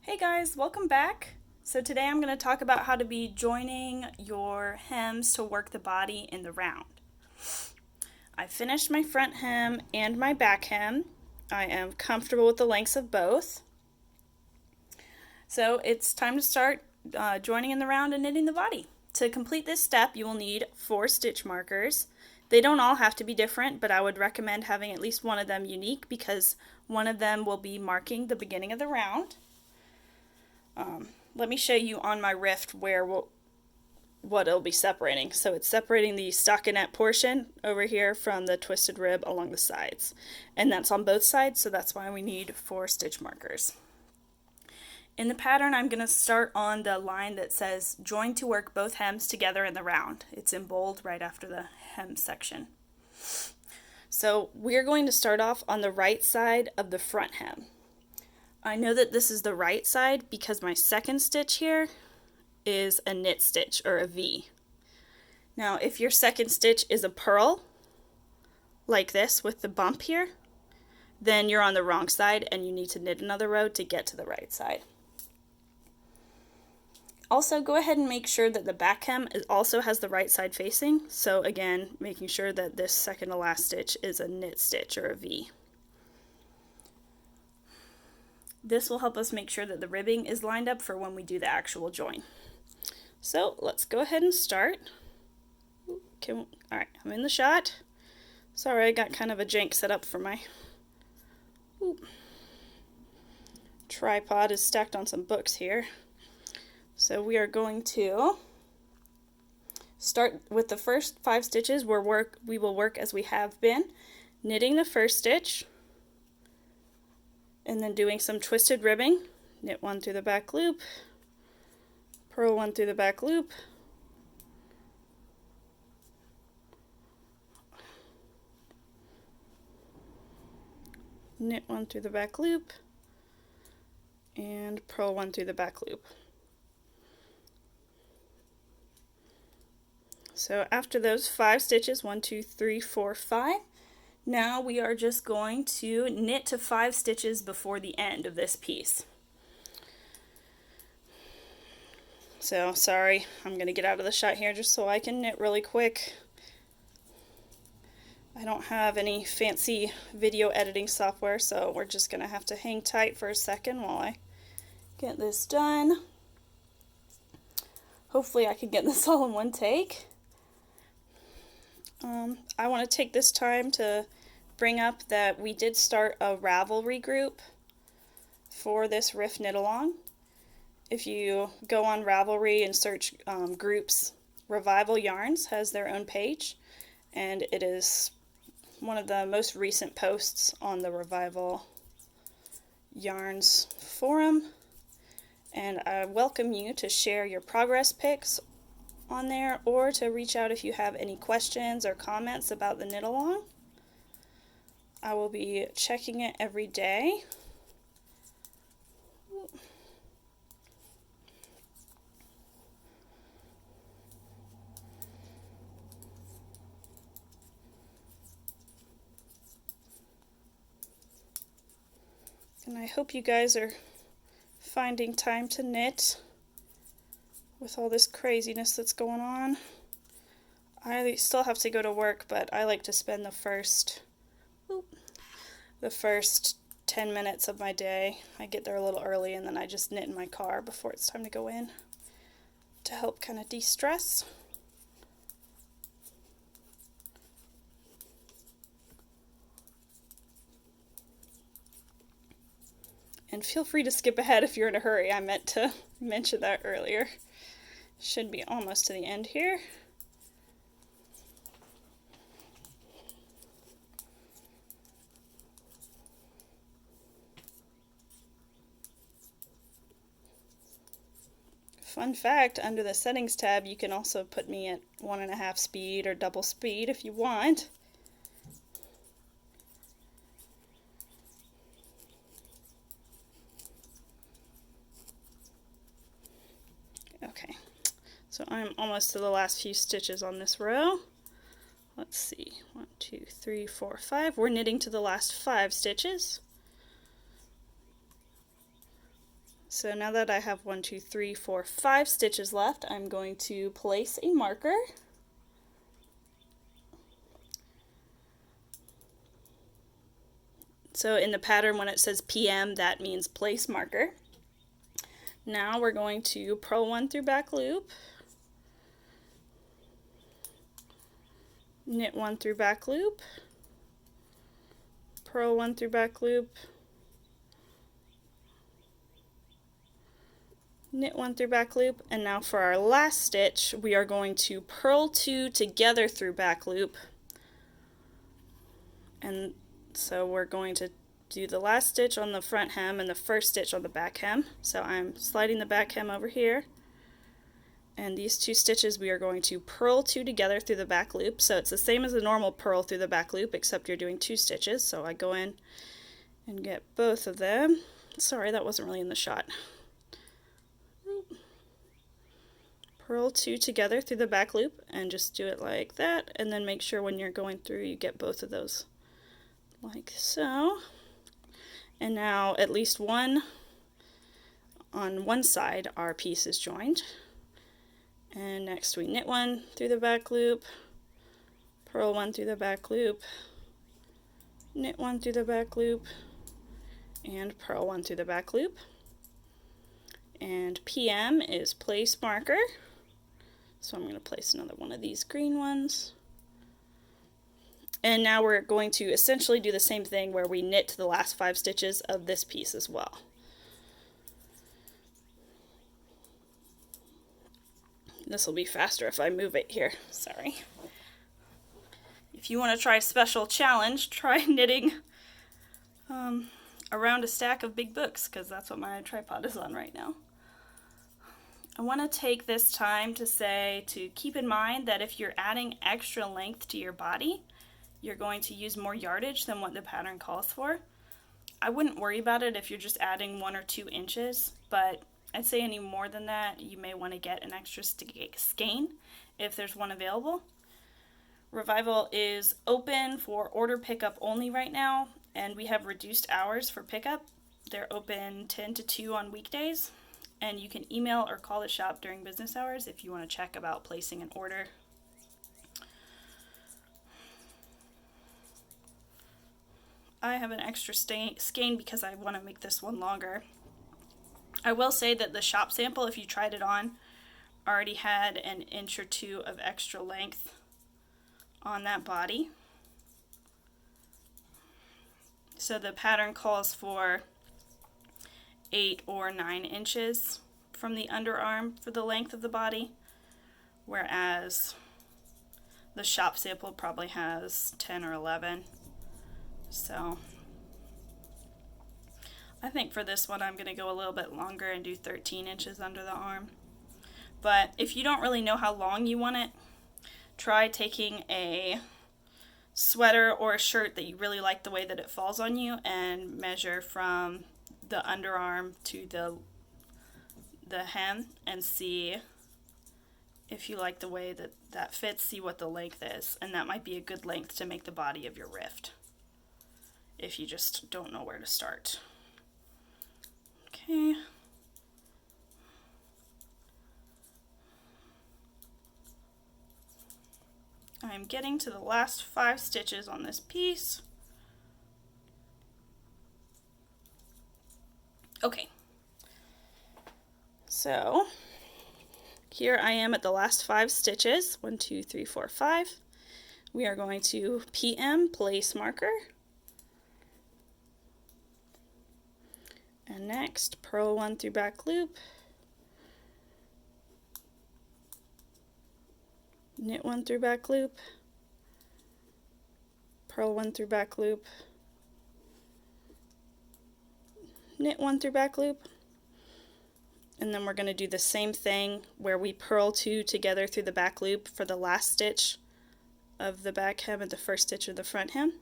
Hey guys, welcome back. So today I'm going to talk about how to be joining your hems to work the body in the round. I finished my front hem and my back hem. I am comfortable with the lengths of both. So it's time to start joining in the round and knitting the body. To complete this step, you will need 4 stitch markers. They don't all have to be different, but I would recommend having at least one of them unique because one of them will be marking the beginning of the round. Let me show you on my rift what it'll be separating. So it's separating the stockinette portion over here from the twisted rib along the sides. And that's on both sides, so that's why we need 4 stitch markers. In the pattern, I'm going to start on the line that says join to work both hems together in the round. It's in bold right after the hem section. So we're going to start off on the right side of the front hem. I know that this is the right side because my second stitch here is a knit stitch or a V. Now if your second stitch is a purl like this with the bump here, then you're on the wrong side and you need to knit another row to get to the right side. Also, go ahead and make sure that the back hem also has the right side facing. So again, making sure that this second to last stitch is a knit stitch or a V. This will help us make sure that the ribbing is lined up for when we do the actual join. So let's go ahead and start. Alright, I'm in the shot. Sorry, I got kind of a jank set up for my tripod is stacked on some books here. So we are going to start with the first 5 stitches where we will work as we have been, knitting the first stitch, and then doing some twisted ribbing. Knit 1 through the back loop, purl 1 through the back loop, knit 1 through the back loop, and purl 1 through the back loop. So after those 5 stitches, 1, 2, 3, 4, 5, now we are just going to knit to 5 stitches before the end of this piece. So sorry, I'm going to get out of the shot here just so I can knit really quick. I don't have any fancy video editing software, so we're just going to have to hang tight for a second while I get this done. Hopefully I can get this all in one take. I want to take this time to bring up that we did start a Ravelry group for this Rift Knit Along. If you go on Ravelry and search groups, Revival Yarns has their own page, and it is one of the most recent posts on the Revival Yarns forum, and I welcome you to share your progress pics on there or to reach out if you have any questions or comments about the knit along. I will be checking it every day. And I hope you guys are finding time to knit with all this craziness that's going on. I still have to go to work, but I like to spend the first 10 minutes of my day. I get there a little early and then I just knit in my car before it's time to go in to help kind of de-stress. And feel free to skip ahead if you're in a hurry. I meant to mention that earlier. Should be almost to the end here. Fun fact, under the settings tab you can also put me at 1.5 speed or double speed if you want. Okay, so I'm almost to the last few stitches on this row. Let's see, 1, 2, 3, 4, 5. We're knitting to the last 5 stitches. So now that I have 1, 2, 3, 4, 5 stitches left, I'm going to place a marker. So in the pattern when it says PM, that means place marker. Now we're going to purl 1 through back loop, knit 1 through back loop, purl 1 through back loop, knit 1 through back loop, and now for our last stitch we are going to purl 2 together through back loop, and so we're going to do the last stitch on the front hem and the first stitch on the back hem. So I'm sliding the back hem over here, and these 2 stitches we are going to purl 2 together through the back loop. So it's the same as a normal purl through the back loop, except you're doing 2 stitches. So I go in and get both of them. Sorry, that wasn't really in the shot. Purl 2 together through the back loop and just do it like that, and then make sure when you're going through you get both of those like so. And now at least one on one side our piece is joined. And next we knit 1 through the back loop, purl 1 through the back loop, knit 1 through the back loop, and purl 1 through the back loop. And PM is place marker. So I'm going to place another one of these green ones. And now we're going to essentially do the same thing where we knit the last 5 stitches of this piece as well. This will be faster if I move it here. Sorry. If you want to try a special challenge, try knitting around a stack of big books, because that's what my tripod is on right now. I want to take this time to say to keep in mind that if you're adding extra length to your body, you're going to use more yardage than what the pattern calls for. I wouldn't worry about it if you're just adding 1 or 2 inches, but I'd say any more than that, you may want to get an extra skein if there's one available. Revival is open for order pickup only right now, and we have reduced hours for pickup. They're open 10 to 2 on weekdays, and you can email or call the shop during business hours if you want to check about placing an order. I have an extra skein because I want to make this one longer. I will say that the shop sample, if you tried it on, already had an inch or 2 of extra length on that body. So the pattern calls for 8 or 9 inches from the underarm for the length of the body, whereas the shop sample probably has 10 or 11. So I think for this one I'm going to go a little bit longer and do 13 inches under the arm. But if you don't really know how long you want it, try taking a sweater or a shirt that you really like the way that it falls on you and measure from the underarm to the hem and see if you like the way that that fits, see what the length is, and that might be a good length to make the body of your rift if you just don't know where to start. Okay. I'm getting to the last 5 stitches on this piece. Okay. So here I am at the last 5 stitches. 1, 2, 3, 4, 5. We are going to PM, place marker. And next, purl 1 through back loop, knit 1 through back loop, purl 1 through back loop, knit 1 through back loop, and then we're going to do the same thing where we purl 2 together through the back loop for the last stitch of the back hem and the first stitch of the front hem.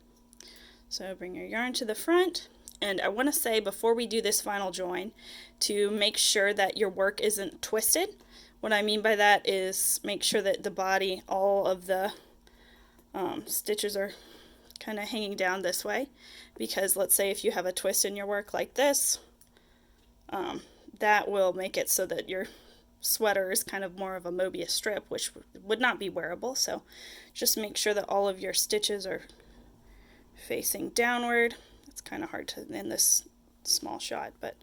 So bring your yarn to the front. And I want to say before we do this final join to make sure that your work isn't twisted. What I mean by that is make sure that the body, all of the stitches are kind of hanging down this way, because let's say if you have a twist in your work like this, that will make it so that your sweater is kind of more of a Mobius strip, which would not be wearable. So just make sure that all of your stitches are facing downward. It's kind of hard to in this small shot, but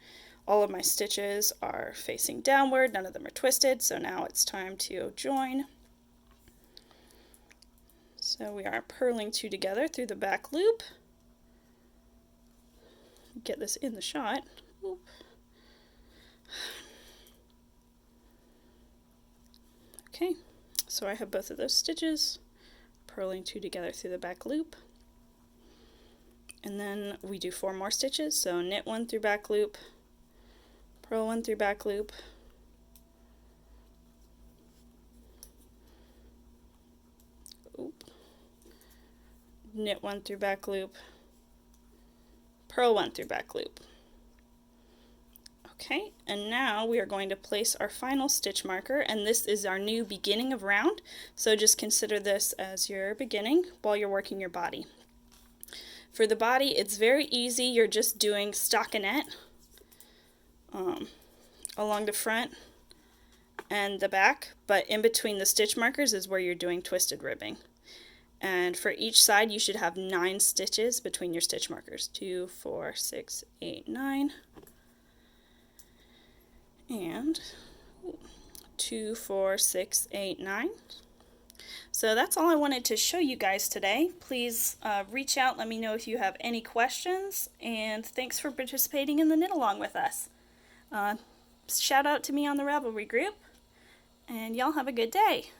all of my stitches are facing downward. None of them are twisted. So now it's time to join. So we are purling 2 together through the back loop. Get this in the shot. Oop. Okay, so I have both of those stitches, purling 2 together through the back loop. And then we do 4 more stitches, so knit 1 through back loop, purl 1 through back loop, knit 1 through back loop, purl 1 through back loop. Okay, and now we are going to place our final stitch marker, and this is our new beginning of round, so just consider this as your beginning while you're working your body. For the body, it's very easy. You're just doing stockinette along the front and the back, but in between the stitch markers is where you're doing twisted ribbing. And for each side, you should have 9 stitches between your stitch markers. 2, 4, 6, 8, 9. And 2, 4, 6, 8, 9. So that's all I wanted to show you guys today. Please reach out, let me know if you have any questions, and thanks for participating in the knit along with us. Shout out to me on the Ravelry group, and y'all have a good day.